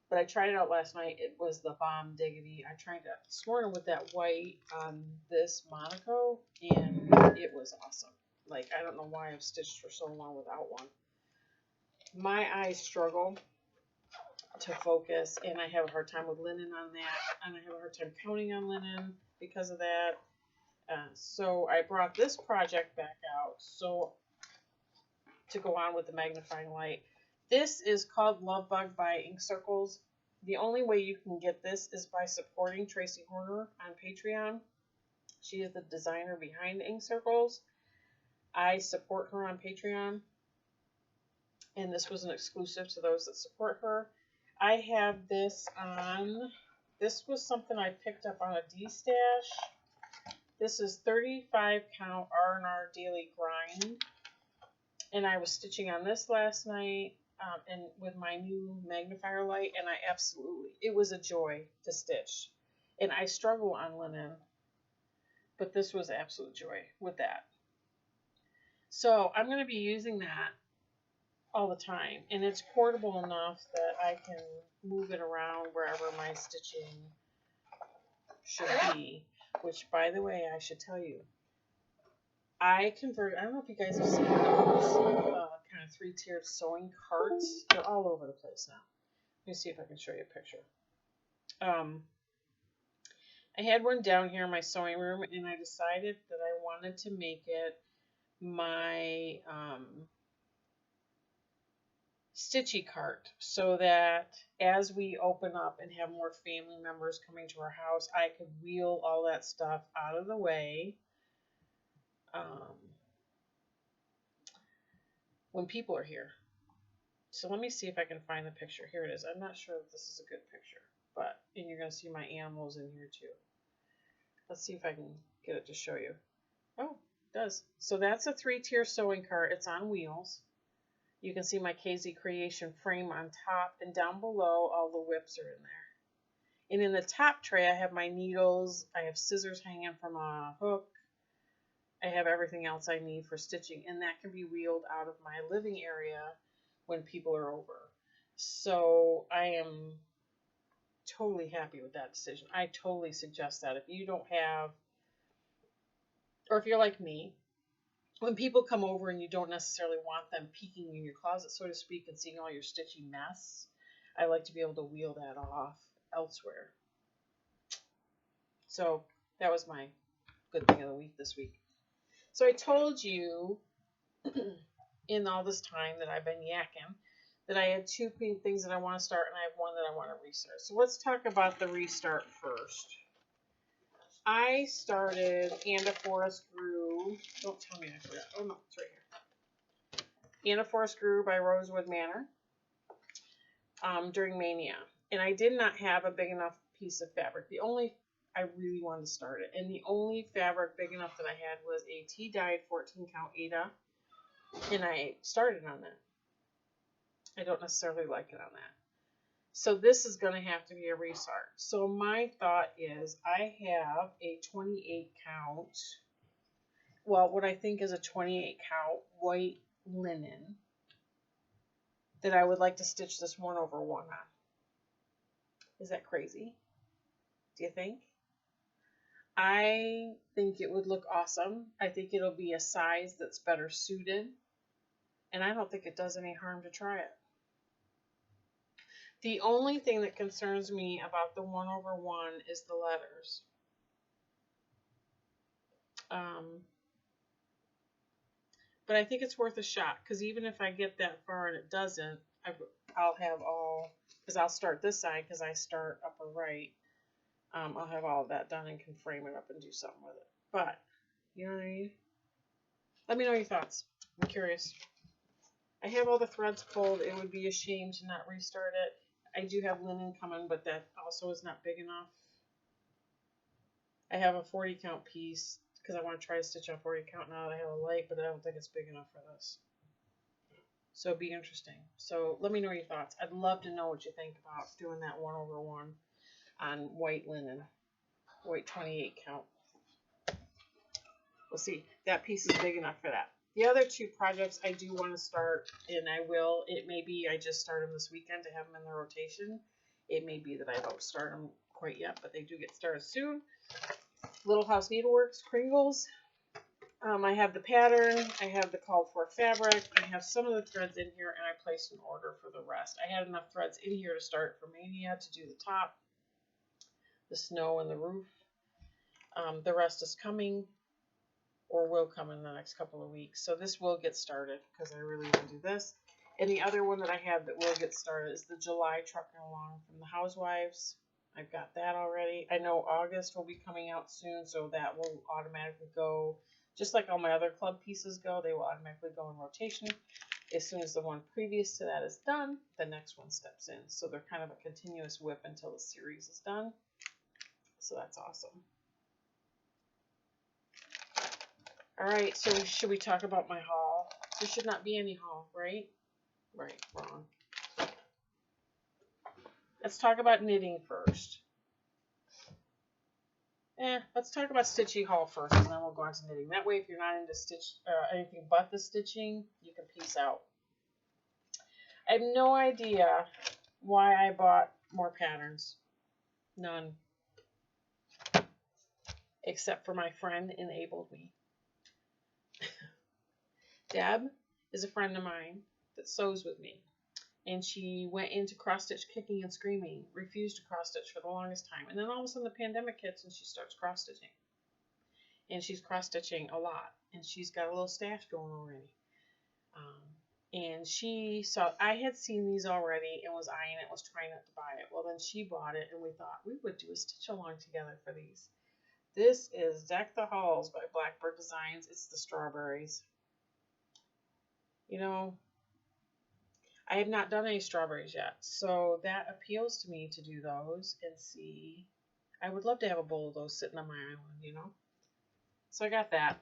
[SPEAKER 1] but I tried it out last night. It was the bomb diggity. I tried it this morning with that white on this Monaco, and it was awesome. Like, I don't know why I've stitched for so long without one. My eyes struggle to focus, and I have a hard time with linen on that, and I have a hard time counting on linen because of that. So I brought this project back out to go on with the magnifying light. This is called Love Bug by Ink Circles. The only way you can get this is by supporting Tracy Horner on Patreon. She is the designer behind Ink Circles. I support her on Patreon, and this was an exclusive to those that support her. I have this on, this was something I picked up on a D-stash. This is 35 count R&R Daily Grind, and I was stitching on this last night and with my new magnifier light, and it was a joy to stitch. And I struggle on linen, but this was absolute joy with that. So I'm going to be using that all the time, and it's portable enough that I can move it around wherever my stitching should be, which, by the way, I should tell you, I don't know if you guys have seen those kind of three-tiered sewing carts. They're all over the place now. Let me see if I can show you a picture. I had one down here in my sewing room, and I decided that I wanted to make it my stitchy cart, so that as we open up and have more family members coming to our house, I could wheel all that stuff out of the way when people are here. So let me see if I can find the picture. Here it is. I'm not sure if this is a good picture, and you're going to see my animals in here too. Let's see if I can get it to show you. Oh, it does. So that's a 3-tier sewing cart. It's on wheels. You can see my KZ Creation frame on top, and down below all the whips are in there. And in the top tray I have my needles, I have scissors hanging from a hook, I have everything else I need for stitching, and that can be wheeled out of my living area when people are over. So I am totally happy with that decision. I totally suggest that if you don't have, or if you're like me, when people come over and you don't necessarily want them peeking in your closet, so to speak, and seeing all your stitchy mess, I like to be able to wheel that off elsewhere. So that was my good thing of the week this week. So I told you in all this time that I've been yakking that I had 2 things that I want to start, and I have 1 that I want to restart. So let's talk about the restart first. I started And a Forest Grew. Don't tell me I forgot. Oh no, it's right here. And a Forest Grew by Rosewood Manor during Mania. And I did not have a big enough piece of fabric. I really wanted to start it. And the only fabric big enough that I had was a tea-dyed 14-count Ada. And I started on that. I don't necessarily like it on that. So this is going to have to be a restart. So my thought is I have a 28-count, what I think is a 28-count white linen that I would like to stitch this 1/1 on. Is that crazy? Do you think? I think it would look awesome. I think it'll be a size that's better suited. And I don't think it does any harm to try it. The only thing that concerns me about the 1/1 is the letters. But I think it's worth a shot, because even if I get that far and it doesn't, I'll have all, because I'll start this side because I start upper right. I'll have all of that done and can frame it up and do something with it. But, you know what I mean? Let me know your thoughts. I'm curious. I have all the threads pulled. It would be a shame to not restart it. I do have linen coming, but that also is not big enough. I have a 40-count piece because I want to try to stitch on 40-count now that I have a light, but I don't think it's big enough for this. So it'd be interesting. So let me know your thoughts. I'd love to know what you think about doing that 1/1 on white linen, white 28-count. We'll see. That piece is big enough for that. The other 2 projects I do want to start, and I will. It may be I just start them this weekend to have them in the rotation. It may be that I don't start them quite yet, but they do get started soon. Little House Needleworks, Kringles. I have the pattern. I have the called for fabric. I have some of the threads in here, and I placed an order for the rest. I had enough threads in here to start for Mania to do the top, the snow, and the roof. The rest is coming, or will come in the next couple of weeks. So this will get started because I really want to do this. And the other one that I have that will get started is the July Trucking Along from the Housewives. I've got that already. I know August will be coming out soon, so that will automatically go, just like all my other club pieces go, they will automatically go in rotation. As soon as the one previous to that is done, the next one steps in. So they're kind of a continuous whip until the series is done. So that's awesome. All right, so should we talk about my haul? There should not be any haul, right? Right, wrong. Let's talk about knitting first. Let's talk about stitchy haul first, and then we'll go on to knitting. That way, if you're not into anything but the stitching, you can piece out. I have no idea why I bought more patterns. None. Except for my friend enabled me. Deb is a friend of mine that sews with me. And she went into cross stitch kicking and screaming, refused to cross stitch for the longest time. And then all of a sudden the pandemic hits and she starts cross stitching. And she's cross stitching a lot. And she's got a little stash going already. And she saw, I had seen these already and was eyeing it, was trying not to buy it. Well, then she bought it and we thought we would do a stitch along together for these. This is Deck the Halls by Blackbird Designs. It's the strawberries. You know, I have not done any strawberries yet, so that appeals to me to do those and see. I would love to have a bowl of those sitting on my island, you know. So I got that.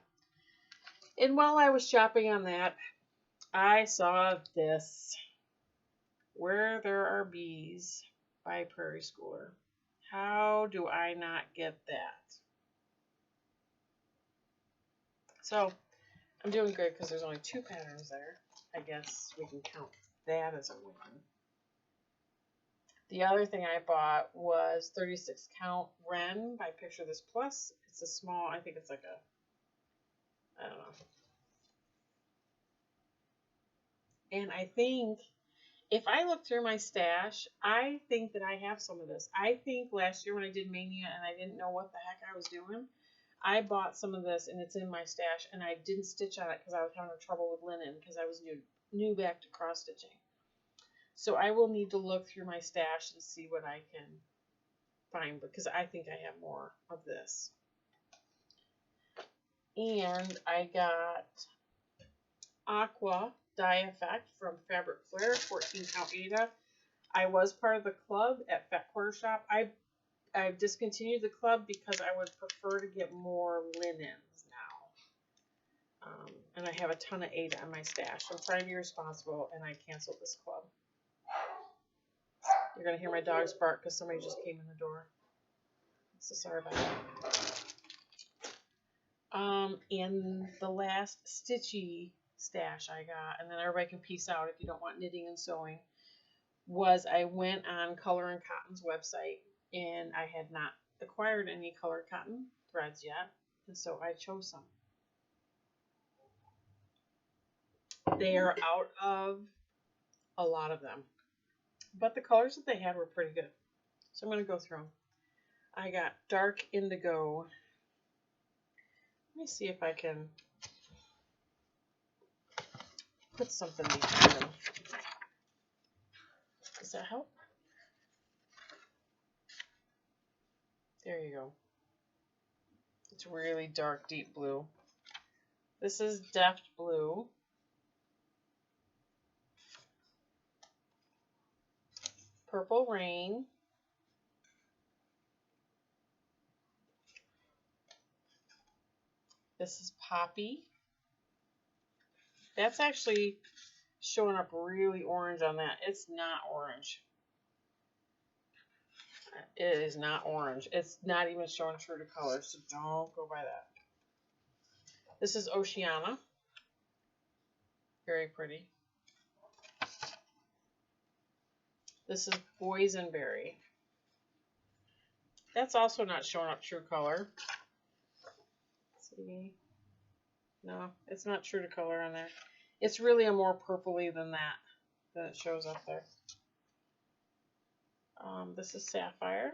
[SPEAKER 1] And while I was shopping on that, I saw this. Where There Are Bees by Prairie Schooler. How do I not get that? So I'm doing good because there's only 2 patterns there. I guess we can count that as a win. The other thing I bought was 36 Count Wren by Picture This Plus. It's a small, I think it's like a, I don't know. And I think, if I look through my stash, I think that I have some of this. I think last year when I did Mania and I didn't know what the heck I was doing, I bought some of this and it's in my stash and I didn't stitch on it because I was having trouble with linen because I was new back to cross stitching. So I will need to look through my stash and see what I can find because I think I have more of this. And I got Aqua Die Effect from Fabric Flair, 14 count Ada. I was part of the club at Fat Quarter Shop. I've discontinued the club because I would prefer to get more linens now. And I have a ton of Ada in my stash. I'm trying to be responsible, and I canceled this club. You're going to hear my dogs bark because somebody just came in the door. So sorry about that. And the last Stitchy stash I got, and then everybody can peace out if you don't want knitting and sewing, was I went on Color and Cotton's website, and I had not acquired any colored cotton threads yet, and so I chose some. They are out of a lot of them, but the colors that they had were pretty good, so I'm going to go through them. I got Dark Indigo. Let me see if I can put something behind them. Does that help? There you go. It's really dark, deep blue. This is Deft Blue. Purple Rain. This is Poppy. That's actually showing up really orange on that. It's not orange. It is not orange. It's not even showing true to color, so don't go by that. This is Oceana. Very pretty. This is Boysenberry. That's also not showing up true color. Let's see. No, it's not true to color on there. It's really a more purpley than it shows up there. This is Sapphire.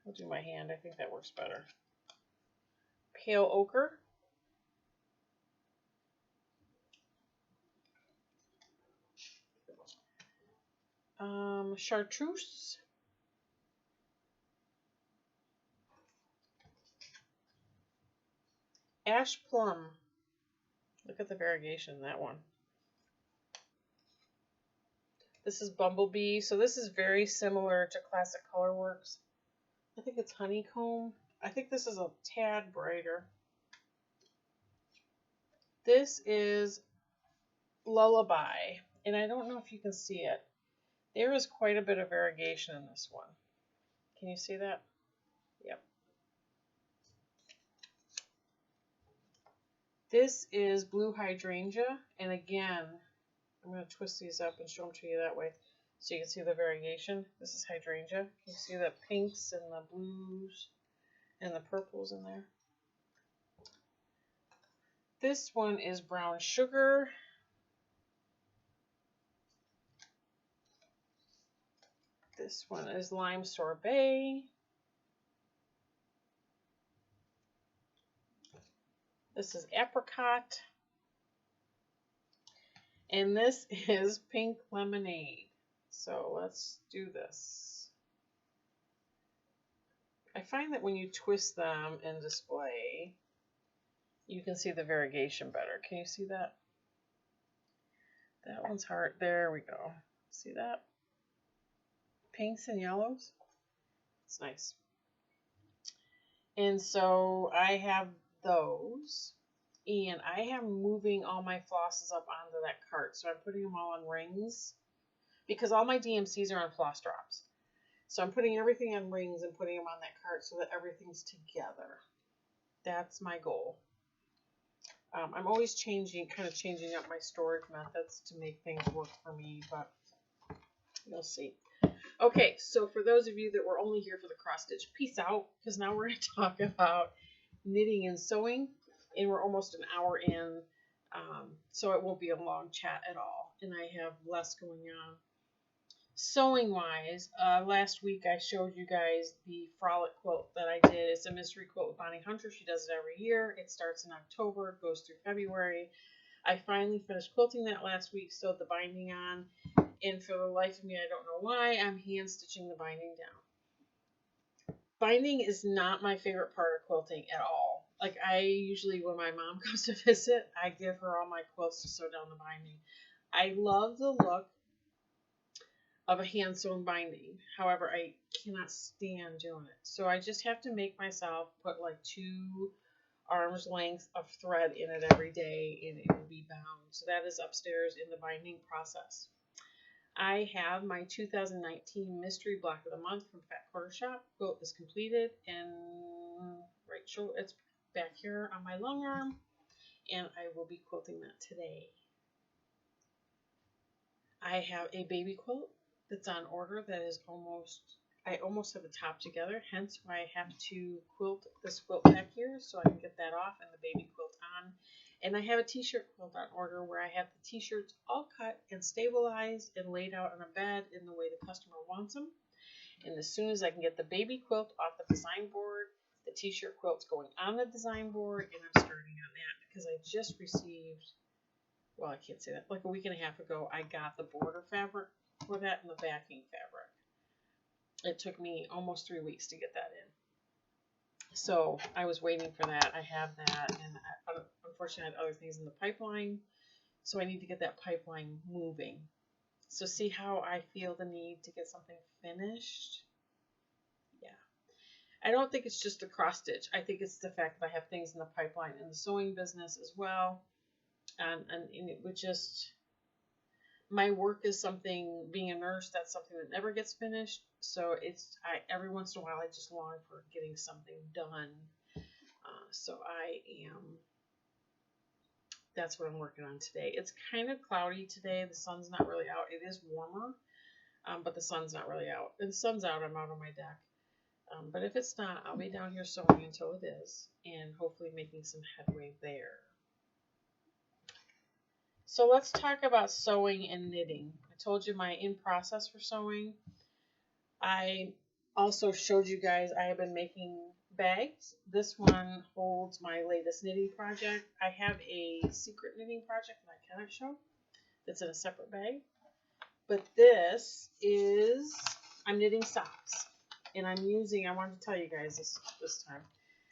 [SPEAKER 1] I'll do my hand. I think that works better. Pale Ochre. Chartreuse. Ash Plum. Look at the variegation in that one. This is Bumblebee. So this is very similar to Classic Colorworks. I think it's Honeycomb. I think this is a tad brighter. This is Lullaby. And I don't know if you can see it. There is quite a bit of variegation in this one. Can you see that? Yep. This is Blue Hydrangea. And again, I'm going to twist these up and show them to you that way so you can see the variegation. This is Hydrangea. You see the pinks and the blues and the purples in there. This one is Brown Sugar. This one is Lime Sorbet. This is Apricot. And this is Pink Lemonade. So let's do this. I find that when you twist them in display, you can see the variegation better. Can you see that? That one's hard. There we go. See that? Pinks and yellows. It's nice. And so I have those. And I am moving all my flosses up onto that cart. So I'm putting them all on rings. Because all my DMCs are on floss drops. So I'm putting everything on rings and putting them on that cart so that everything's together. That's my goal. I'm always changing up my storage methods to make things work for me, but you'll see. Okay, so for those of you that were only here for the cross stitch, peace out, because now we're going to talk about knitting and sewing, and we're almost an hour in, so it won't be a long chat at all, and I have less going on. Sewing wise, last week I showed you guys the frolic quilt that I did. It's a mystery quilt with Bonnie Hunter. She does it every year. It starts in October, goes through February. I finally finished quilting that last week, sewed the binding on, and for the life of me, I don't know why, I'm hand stitching the binding down. Binding is not my favorite part of quilting at all. Like, I usually, when my mom comes to visit, I give her all my quilts to sew down the binding. I love the look of a hand sewn binding. However, I cannot stand doing it. So I just have to make myself put like 2 arms length of thread in it every day and it will be bound. So that is upstairs in the binding process. I have my 2019 Mystery Block of the Month from Fat Quarter Shop. Quilt is completed and it's back here on my long arm and I will be quilting that today. I have a baby quilt that's on order that is I almost have the top together, hence why I have to quilt this quilt back here so I can get that off and the baby quilt on. And I have a t-shirt quilt on order where I have the t-shirts all cut and stabilized and laid out on a bed in the way the customer wants them. And as soon as I can get the baby quilt off the design board, the t-shirt quilt's going on the design board and I'm starting on that because I just received, well, I can't say that, like a week and a half ago, I got the border fabric for that and the backing fabric. It took me almost 3 weeks to get that in. So I was waiting for that. I have that, and unfortunately I had other things in the pipeline. So I need to get that pipeline moving. So see how I feel the need to get something finished? Yeah. I don't think it's just the cross stitch. I think it's the fact that I have things in the pipeline in the sewing business as well. And it would just, my work is something, being a nurse, that's something that never gets finished. So every once in a while I just long for getting something done. So that's what I'm working on today. It's kind of cloudy today. The sun's not really out. It is warmer, but the sun's not really out. If the sun's out, I'm out on my deck. But if it's not, I'll be down here sewing until it is, and hopefully making some headway there. So let's talk about sewing and knitting. I told you my in process for sewing. I also showed you guys I have been making bags. This one holds my latest knitting project. I have a secret knitting project that I cannot show. That's in a separate bag. But this is, I'm knitting socks. And I wanted to tell you guys this time.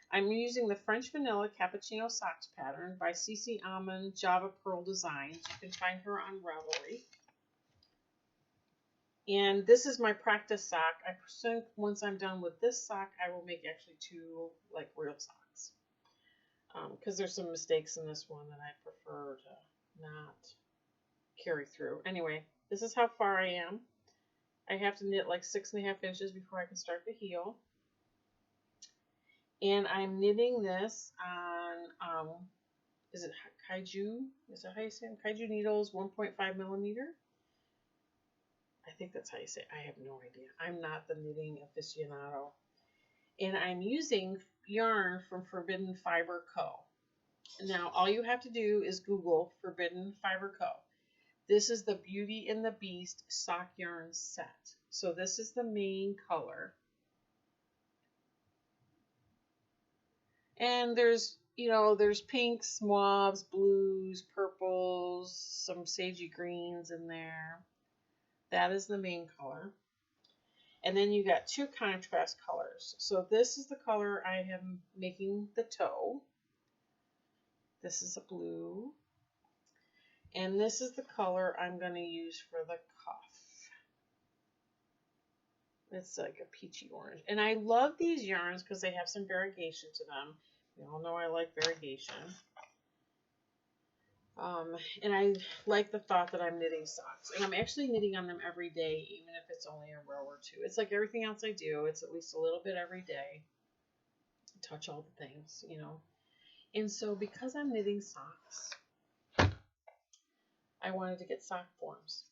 [SPEAKER 1] I'm using the French Vanilla Cappuccino Socks pattern by CC Almond Java Pearl Designs. You can find her on Ravelry. And this is my practice sock. I think once I'm done with this sock, I will make actually 2 like real socks. Because there's some mistakes in this one that I prefer to not carry through. Anyway, this is how far I am. I have to knit like 6.5 inches before I can start the heel. And I'm knitting this on, is it Kaiju? Is that how you say it? Kaiju needles, 1.5 millimeter. I think that's how you say it. I have no idea. I'm not the knitting aficionado. And I'm using yarn from Forbidden Fiber Co. Now, all you have to do is Google Forbidden Fiber Co. This is the Beauty and the Beast sock yarn set. So this is the main color. And there's, there's pinks, mauves, blues, purples, some sagey greens in there. That is the main color. And then you got two contrast colors. So this is the color I am making the toe. This is a blue. And this is the color I'm going to use for the cuff. It's like a peachy orange. And I love these yarns because they have some variegation to them. You all know I like variegation. And I like the thought that I'm knitting socks. And I'm actually knitting on them every day, even if it's only a row or two. It's like everything else I do. It's at least a little bit every day. Touch all the things, And so because I'm knitting socks, I wanted to get sock forms.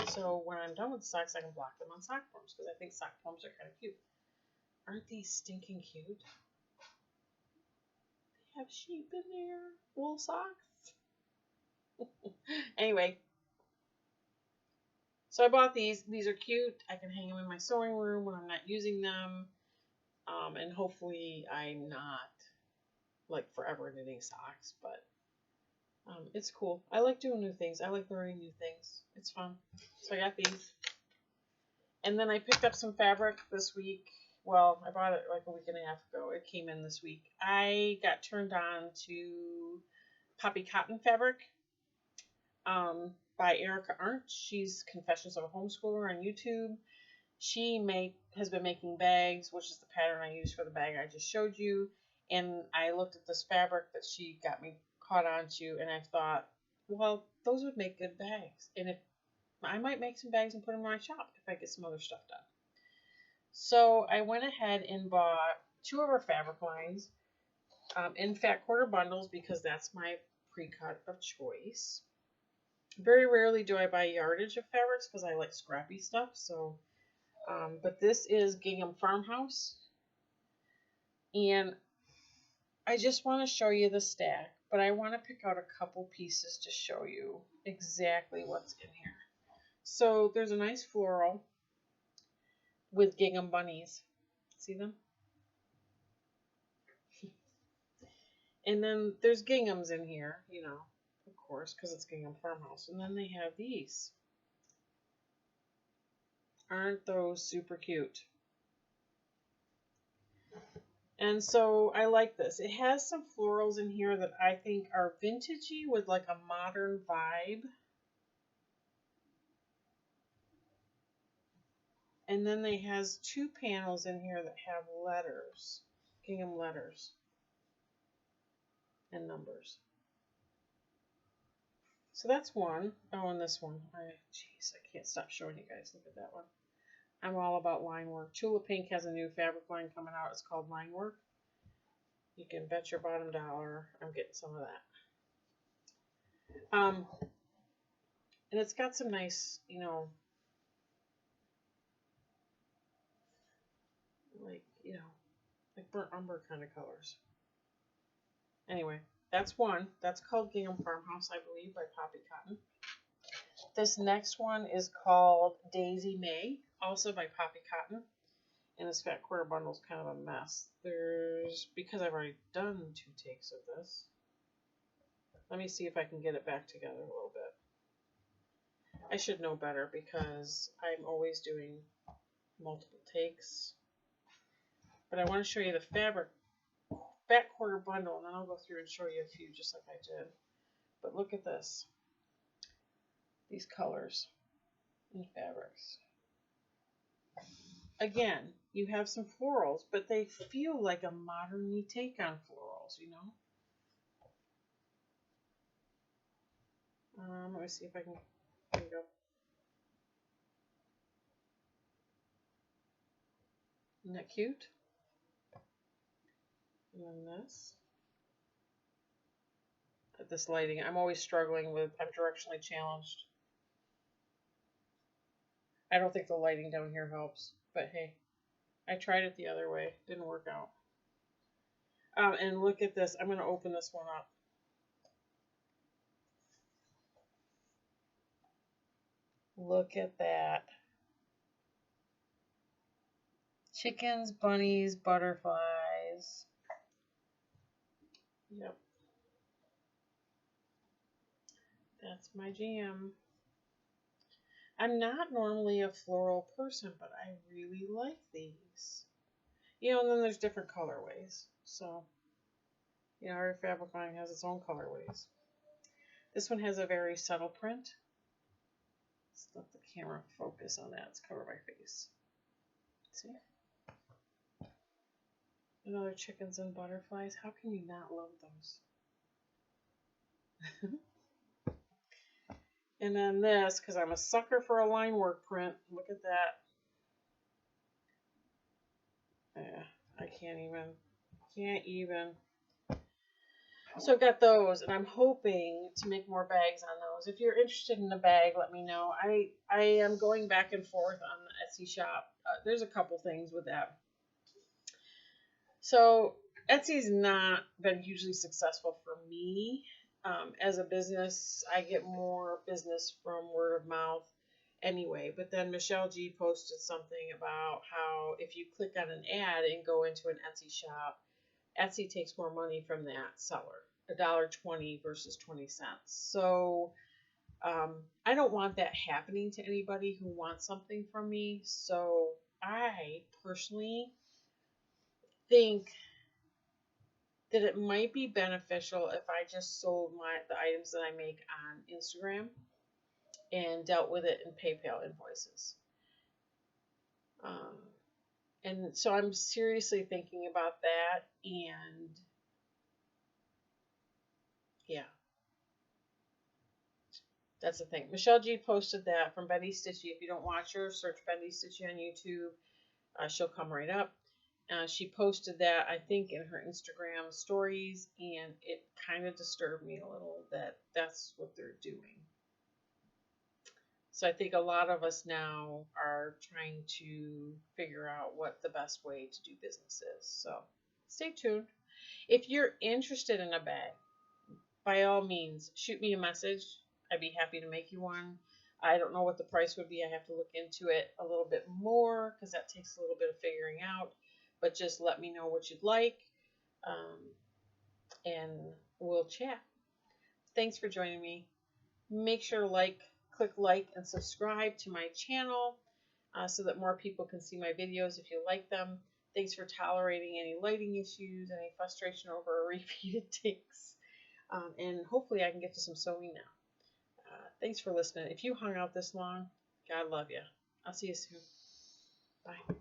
[SPEAKER 1] So when I'm done with the socks, I can block them on sock forms because I think sock forms are kind of cute. Aren't these stinking cute? They have sheep in there. Wool socks. Anyway, so I bought these. These are cute. I can hang them in my sewing room when I'm not using them. And hopefully I'm not like forever knitting socks, but it's cool. I like doing new things. I like learning new things. It's fun. So I got these. And then I picked up some fabric this week. Well, I bought it like a week and a half ago. It came in this week. I got turned on to Poppy Cotton fabric by Erica Arndt. She's Confessions of a Homeschooler on YouTube. She has been making bags, which is the pattern I use for the bag I just showed you. And I looked at this fabric that she got me caught on to, and I thought, well, those would make good bags. And if I might make some bags and put them in my shop if I get some other stuff done. So I went ahead and bought two of her fabric lines in fat quarter bundles because that's my pre-cut of choice. Very rarely do I buy yardage of fabrics because I like scrappy stuff. So, but this is Gingham Farmhouse, and I just want to show you the stack, but I want to pick out a couple pieces to show you exactly what's in here. So there's a nice floral with gingham bunnies. See them? And then there's ginghams in here, of course, because it's Gingham Farmhouse. And then they have these. Aren't those super cute? And so I like this. It has some florals in here that I think are vintagey with like a modern vibe. And then they has two panels in here that have letters, gingham letters and numbers. So that's one. Oh, and this one. Jeez, I can't stop showing you guys. Look at that one. I'm all about line work. Chula Pink has a new fabric line coming out. It's called Line Work. You can bet your bottom dollar I'm getting some of that. And it's got some nice, like burnt umber kind of colors. Anyway, that's one. That's called Gingham Farmhouse, I believe, by Poppy Cotton. This next one is called Daisy May, also by Poppy Cotton. And this fat quarter bundle is kind of a mess. Because I've already done 2 takes of this. Let me see if I can get it back together a little bit. I should know better because I'm always doing multiple takes. But I want to show you the fabric fat quarter bundle, and then I'll go through and show you a few just like I did. But look at this. These colors and fabrics. Again, you have some florals, but they feel like a modern take on florals, Let me see if I can. There we go. Isn't that cute? And then this lighting, I'm always struggling with. I'm directionally challenged. I don't think the lighting down here helps, but hey, I tried it the other way. Didn't work out. And look at this. I'm going to open this one up. Look at that. Chickens, bunnies, butterflies. Yep. That's my jam. I'm not normally a floral person, but I really like these. You know, and then there's different colorways. So, you know, every fabric line has its own colorways. This one has a very subtle print. Let's let the camera focus on that. It's covered my face. See? Another chickens and butterflies. How can you not love those? And then this, because I'm a sucker for a line work print. Look at that. Yeah, I can't even. So I've got those, and I'm hoping to make more bags on those. If you're interested in a bag, let me know. I am going back and forth on the Etsy shop. There's a couple things with that. So Etsy's not been hugely successful for me. As a business, I get more business from word of mouth anyway. But then Michelle G posted something about how if you click on an ad and go into an Etsy shop, Etsy takes more money from that seller, $1.20 versus 20 cents. So I don't want that happening to anybody who wants something from me. So I personally think that it might be beneficial if I just sold the items that I make on Instagram and dealt with it in PayPal invoices. And so I'm seriously thinking about that, and yeah, that's the thing. Michelle G posted that from Betty Stitchy. If you don't watch her, search Betty Stitchy on YouTube. She'll come right up. She posted that, I think, in her Instagram stories, and it kind of disturbed me a little that that's what they're doing. So I think a lot of us now are trying to figure out what the best way to do business is. So stay tuned. If you're interested in a bag, by all means, shoot me a message. I'd be happy to make you one. I don't know what the price would be. I have to look into it a little bit more because that takes a little bit of figuring out. But just let me know what you'd like, and we'll chat. Thanks for joining me. Make sure to click like and subscribe to my channel so that more people can see my videos if you like them. Thanks for tolerating any lighting issues, any frustration over repeated takes. And hopefully I can get to some sewing now. Thanks for listening. If you hung out this long, God love you. I'll see you soon. Bye.